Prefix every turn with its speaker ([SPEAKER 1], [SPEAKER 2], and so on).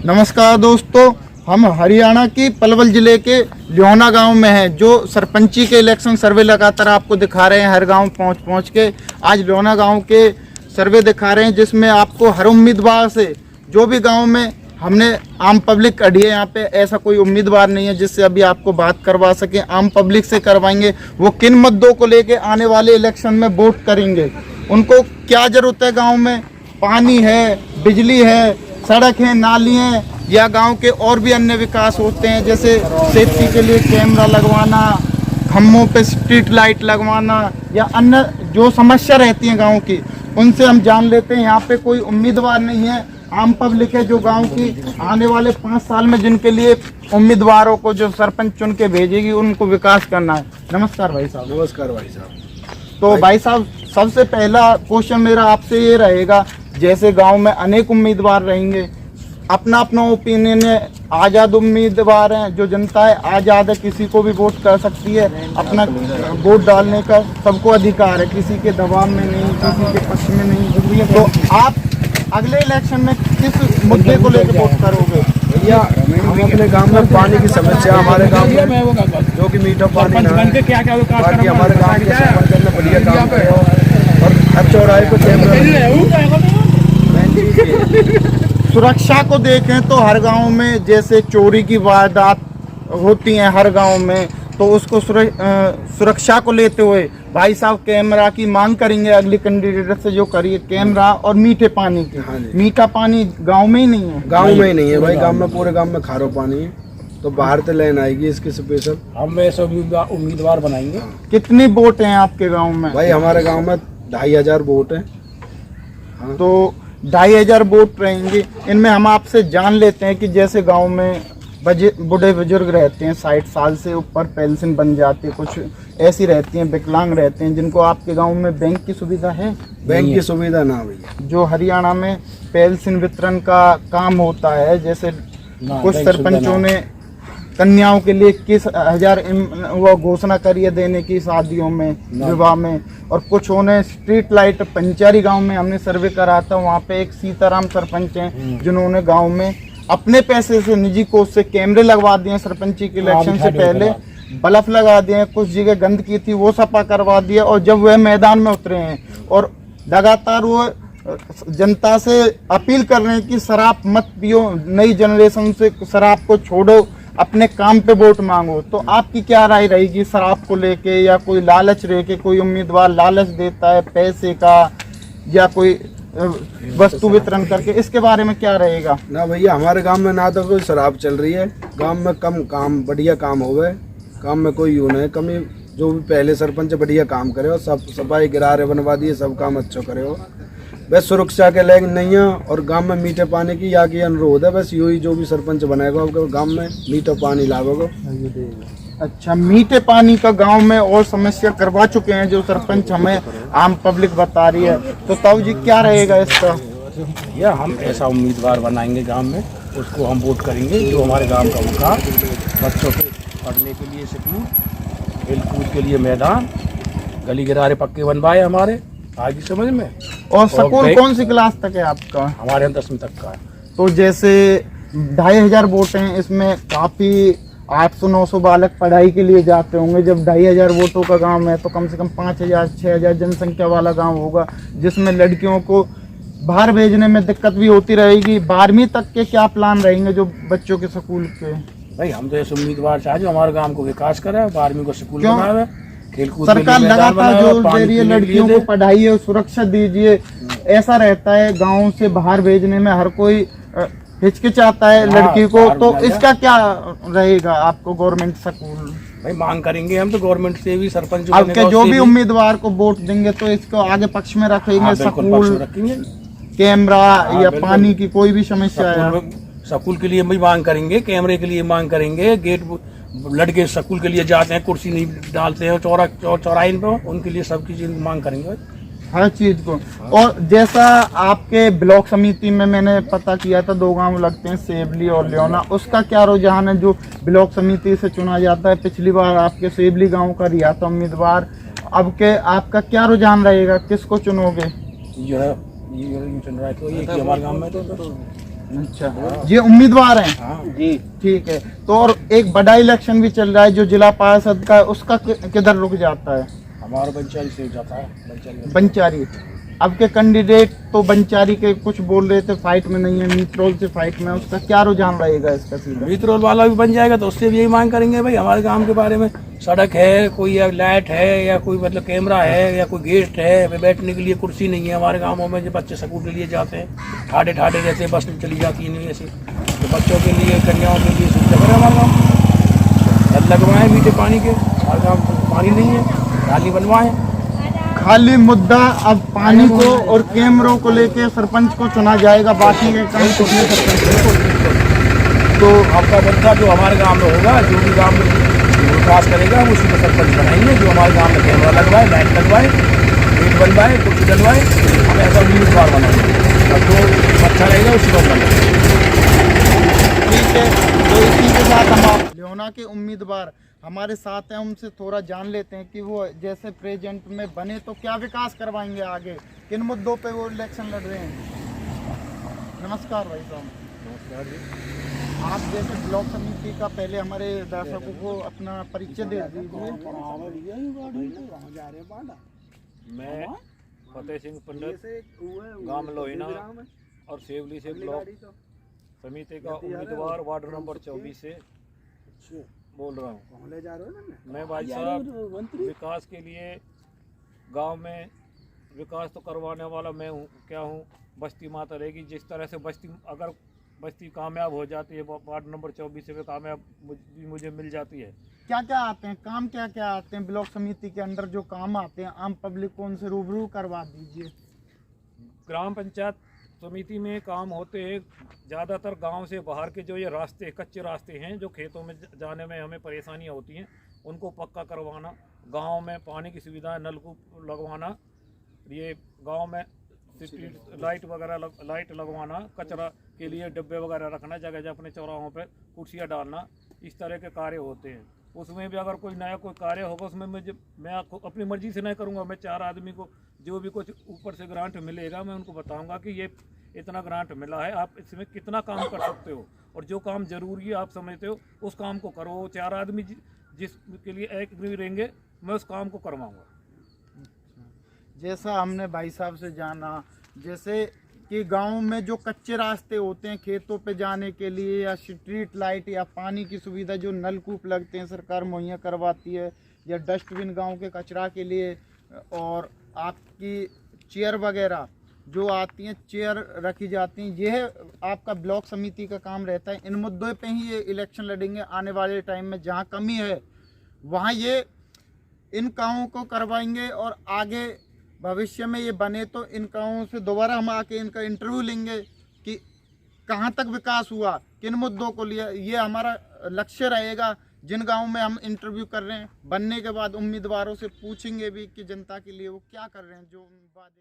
[SPEAKER 1] नमस्कार दोस्तों, हम हरियाणा की पलवल जिले के ल्योना गांव में हैं। जो सरपंची के इलेक्शन सर्वे लगातार आपको दिखा रहे हैं हर गांव पहुंच के। आज ल्योना गांव के सर्वे दिखा रहे हैं जिसमें आपको हर उम्मीदवार से, जो भी गांव में हमने आम पब्लिक कढ़ी है, यहाँ पे ऐसा कोई उम्मीदवार नहीं है जिससे अभी आपको बात करवा सके। आम पब्लिक से करवाएंगे वो किन मुद्दों को लेके आने वाले इलेक्शन में वोट करेंगे, उनको क्या जरूरत है गाँव में, पानी है, बिजली है, सड़क है, नाली है, या गांव के और भी अन्य विकास होते हैं जैसे सेफ्टी के लिए कैमरा लगवाना, खम्भों पे स्ट्रीट लाइट लगवाना, या अन्य जो समस्या रहती है गांव की, उनसे हम जान लेते हैं। यहाँ पे कोई उम्मीदवार नहीं है, आम पब्लिक है जो गांव की आने वाले 5 साल में जिनके लिए उम्मीदवारों को जो सरपंच चुन के भेजेगी उनको विकास करना है। नमस्कार भाई साहब।
[SPEAKER 2] नमस्कार भाई साहब।
[SPEAKER 1] तो भाई साहब, सबसे पहला क्वेश्चन मेरा आपसे ये रहेगा, जैसे गांव में अनेक उम्मीदवार रहेंगे, अपना अपना ओपिनियन है, आज़ाद उम्मीदवार हैं, जो जनता है आज़ाद है, किसी को भी वोट कर सकती है, अपना वोट डालने का सबको अधिकार है, किसी के दबाव में नहीं, किसी के पक्ष में नहीं। तो आप अगले इलेक्शन में किस मुद्दे को लेकर वोट करोगे?
[SPEAKER 2] भैया, हम अपने गांव में पानी की समस्या, हमारे गांव में जो कि मीठा पानी ना है, बाकी हमारे गांव की सरपंच ने बढ़िया काम किया और हर चौराहे को
[SPEAKER 1] सुरक्षा को देखें तो हर गांव में जैसे चोरी की वारदात होती हैं हर गांव में, तो उसको सुरक्षा को लेते हुए भाई साहब कैमरा की मांग करेंगे अगली कैंडिडेट से, जो करिए कैमरा और मीठे पानी की। मीठा पानी गांव में ही नहीं है,
[SPEAKER 2] गांव में ही नहीं है भाई, गांव में पूरे गांव में खारो पानी है, तो बाहर से लाइन आएगी इसकी स्पेशल।
[SPEAKER 3] हम ऐसे उम्मीदवार बनाएंगे।
[SPEAKER 1] कितनी वोट हैं आपके गाँव में?
[SPEAKER 2] भाई हमारे गाँव में 2500 वोट है।
[SPEAKER 1] हाँ। तो 2500 वोट रहेंगे। इनमें हम आपसे जान लेते हैं कि जैसे गांव में बूढ़े बुजुर्ग रहते हैं, 60 साल से ऊपर पेंशन बन जाती है, कुछ ऐसी रहती हैं, विकलांग रहते हैं, जिनको आपके गांव में बैंक की सुविधा है?
[SPEAKER 2] बैंक की सुविधा ना भैया।
[SPEAKER 1] जो हरियाणा में पेंशन वितरण का काम होता है, जैसे कुछ सरपंचों ने कन्याओं के लिए 21,000 वो घोषणा करी है देने की शादियों में, विवाह में, और कुछ होने स्ट्रीट लाइट पंचारी गांव में हमने सर्वे करा था, वहाँ पे एक सीताराम सरपंच हैं जिन्होंने गांव में अपने पैसे से, निजी कोष से कैमरे लगवा दिए सरपंची के इलेक्शन से पहले, बल्ब लगा दिए, कुछ जगह गंदगी थी वो सफा करवा दिया, और जब वह मैदान में उतरे हैं और लगातार वो जनता से अपील कर रहे हैं कि शराब मत पियो, नई जनरेशन से शराब को छोड़ो, अपने काम पे वोट मांगो, तो आपकी क्या राय रहेगी शराब को लेके, या कोई लालच रह के कोई उम्मीदवार लालच देता है पैसे का या कोई वस्तु वितरण करके, इसके बारे में क्या रहेगा?
[SPEAKER 2] ना भैया, हमारे गांव में ना तो कोई शराब चल रही है, गांव में कम काम बढ़िया काम हो गए, काम में कोई यूं नहीं कमी, जो भी पहले सरपंच बढ़िया काम करे हो, सब सफाई गिरारे बनवा दिए, सब काम अच्छा करे हो, बस सुरक्षा के लायक नहीं है, और गांव में मीठे पानी की या की अनुरोध है, बस यही जो भी सरपंच बनेगा गांव में मीठा पानी लाओगे।
[SPEAKER 1] अच्छा, मीठे पानी का गांव में और समस्या करवा चुके हैं जो सरपंच हमें आम पब्लिक बता रही है, तो ताऊ जी क्या रहेगा इसका?
[SPEAKER 3] या हम ऐसा उम्मीदवार बनाएंगे गांव में, उसको हम वोट करेंगे जो हमारे गांव का विकास, बच्चों के पढ़ने के लिए स्कूल, खेल कूद के लिए मैदान, गली गिरारे पक्के बनवाए हमारे आगे समझ में।
[SPEAKER 1] और स्कूल कौन सी क्लास तक है आपका?
[SPEAKER 3] हमारे यहाँ 10वीं तक का है।
[SPEAKER 1] तो जैसे 2500 वोट हैं, इसमें काफ़ी 800-900 बालक पढ़ाई के लिए जाते होंगे। जब 2500 वोटों का गांव है तो कम से कम 5000-6000 जनसंख्या वाला गांव होगा, जिसमें लड़कियों को बाहर भेजने में दिक्कत भी होती रहेगी। 12वीं तक के क्या प्लान रहेंगे जो बच्चों के स्कूल के?
[SPEAKER 3] भाई हम तो ऐसे उम्मीदवार चाहे जो हमारे गांव को विकास करे, 12वीं को स्कूल बनावे, खेलकूद
[SPEAKER 1] सरकार लगातार जो दे रही है लड़कियों को पढ़ाई और सुरक्षा दीजिए, ऐसा रहता है गाँव से बाहर भेजने में हर कोई हिचकिचाता है लड़की को, तो इसका क्या रहेगा आपको? गवर्नमेंट स्कूल
[SPEAKER 3] भाई मांग करेंगे हम तो गवर्नमेंट से भी, सरपंच
[SPEAKER 1] आपके जो भी उम्मीदवार को वोट देंगे तो इसको आगे पक्ष में रखेंगे। स्कूल, कैमरा या पानी की कोई भी समस्या है,
[SPEAKER 3] स्कूल के लिए भी मांग करेंगे, कैमरे के लिए मांग करेंगे, गेट लड़के स्कूल के लिए जाते हैं कुर्सी नहीं डालते हैं चौराहे पे, उनके लिए सबकी चीज मांग करेंगे
[SPEAKER 1] हर चीज को। और जैसा आपके ब्लॉक समिति में मैंने पता किया था, 2 गांव लगते हैं, सेबली और ल्योना, उसका क्या रुझान है जो ब्लॉक समिति से चुना जाता है? पिछली बार आपके सेबली गांव का रिया था उम्मीदवार, अब के आपका क्या रुझान रहेगा, किसको चुनोगे?
[SPEAKER 3] ये चुन रहा है तो ये हमारे गांव में तो
[SPEAKER 1] अच्छा, ये उम्मीदवार हैं।
[SPEAKER 3] हाँ
[SPEAKER 1] जी ठीक है। तो और एक बड़ा इलेक्शन भी चल रहा है जो जिला पार्षद का, उसका किधर रुक जाता है?
[SPEAKER 3] हमारा बंचारी से जाता है, बंचारी
[SPEAKER 1] बंचारी। अब के कैंडिडेट तो बंचारी के कुछ बोल रहे थे फाइट में नहीं है, मीतरोल से फाइट में, उसका क्या रुझान रहेगा इसका सीधा?
[SPEAKER 3] मीतरोल वाला भी बन जाएगा तो उससे भी यही मांग करेंगे भाई हमारे गांव के बारे में, सड़क है, कोई या लाइट है, या कोई मतलब कैमरा है, या कोई गेस्ट है, बैठने के लिए कुर्सी नहीं है हमारे गाँवों में, जो बच्चे स्कूल के लिए जाते हैं ठाडे ठाडे रहते हैं, बस चली जाती है नहीं ऐसे, तो बच्चों के लिए कन्याओं के लिए सुविधा करें हमारे गाँव, नल लगवाएं मीठे पानी के, हमारे गाँव में पानी नहीं है, नाली बनवाएं।
[SPEAKER 1] खाली मुद्दा अब पानी को और कैमरों को लेके सरपंच को चुना जाएगा, बाकी के काम कुछ नहीं सरपंच।
[SPEAKER 3] तो आपका मुद्दा जो हमारे गांव में होगा, जो भी गांव में विकास करेगा उसी को सरपंच बनाएंगे, जो हमारे गांव में कैमरा लगवाए, लाइट लगवाए, गेट बनवाए, कुर्सी डलवाए, हम ऐसा उम्मीदवार बनाएंगे और जो अच्छा रहेगा उसी को बनाएंगे।
[SPEAKER 1] ठीक है, तो इसी के साथ हम लियोना के उम्मीदवार हमारे साथ हैं, उनसे थोड़ा जान लेते हैं कि वो जैसे प्रेजेंट में बने तो क्या विकास करवाएंगे आगे, किन मुद्दों पे वो इलेक्शन लड़ रहे हैं। नमस्कार भाई साहब।
[SPEAKER 3] नमस्कार जी।
[SPEAKER 1] आप जैसे ब्लॉक समिति का पहले हमारे दर्शकों को अपना परिचय दे दीजिए।
[SPEAKER 4] मैं फतेह सिंह पंडित गांव लोहिना और सेवली से ब्लॉक समिति का उम्मीदवार वार्ड नंबर 24 से बोल रहा हूँ। मैं भाई साहब विकास के लिए गांव में विकास तो करवाने वाला मैं हूँ, क्या हूँ, बस्ती माता रहेगी। जिस तरह से अगर बस्ती कामयाब हो जाती है, वार्ड नंबर 24 से कामयाब मुझे मिल जाती है।
[SPEAKER 1] क्या क्या आते हैं काम, क्या क्या आते हैं ब्लॉक समिति के अंदर जो काम आते हैं, आम पब्लिक को उनसे रूबरू करवा दीजिए।
[SPEAKER 4] ग्राम पंचायत समिति में काम होते हैं ज़्यादातर गांव से बाहर के जो ये रास्ते, कच्चे रास्ते हैं जो खेतों में जाने में हमें परेशानियां होती हैं, उनको पक्का करवाना, गांव में पानी की सुविधा, नलकूप लगवाना, ये गांव में स्ट्रीट लाइट वगैरह लाइट लगवाना, कचरा के लिए डिब्बे वगैरह रखना, जगह जगह अपने चौराहों पर कुर्सियाँ डालना, इस तरह के कार्य होते हैं। उसमें भी अगर कोई नया कोई कार्य होगा उसमें मैं अपनी मर्जी से नहीं करूँगा, मैं 4 आदमी को जो भी कुछ ऊपर से ग्रांट मिलेगा मैं उनको बताऊंगा कि ये इतना ग्रांट मिला है, आप इसमें कितना काम कर सकते हो, और जो काम जरूरी है आप समझते हो उस काम को करो। 4 आदमी जिसके लिए एक भी रहेंगे मैं उस काम को करवाऊँगा।
[SPEAKER 1] जैसा हमने भाई साहब से जाना, जैसे कि गांव में जो कच्चे रास्ते होते हैं खेतों पे जाने के लिए, या स्ट्रीट लाइट या पानी की सुविधा जो नलकूप लगते हैं सरकार मुहैया करवाती है, या डस्टबिन गांव के कचरा के लिए, और आपकी चेयर वगैरह जो आती हैं, चेयर रखी जाती हैं, यह आपका ब्लॉक समिति का काम रहता है। इन मुद्दों पे ही ये इलेक्शन लड़ेंगे आने वाले टाइम में। जहाँ कमी है वहाँ ये इन कामों को करवाएंगे, और आगे भविष्य में ये बने तो इन कामों से दोबारा हम आके इनका इंटरव्यू लेंगे कि कहाँ तक विकास हुआ, किन मुद्दों को लिया। ये हमारा लक्ष्य रहेगा। जिन गाँव में हम इंटरव्यू कर रहे हैं, बनने के बाद उम्मीदवारों से पूछेंगे भी कि जनता के लिए वो क्या कर रहे हैं, जो बात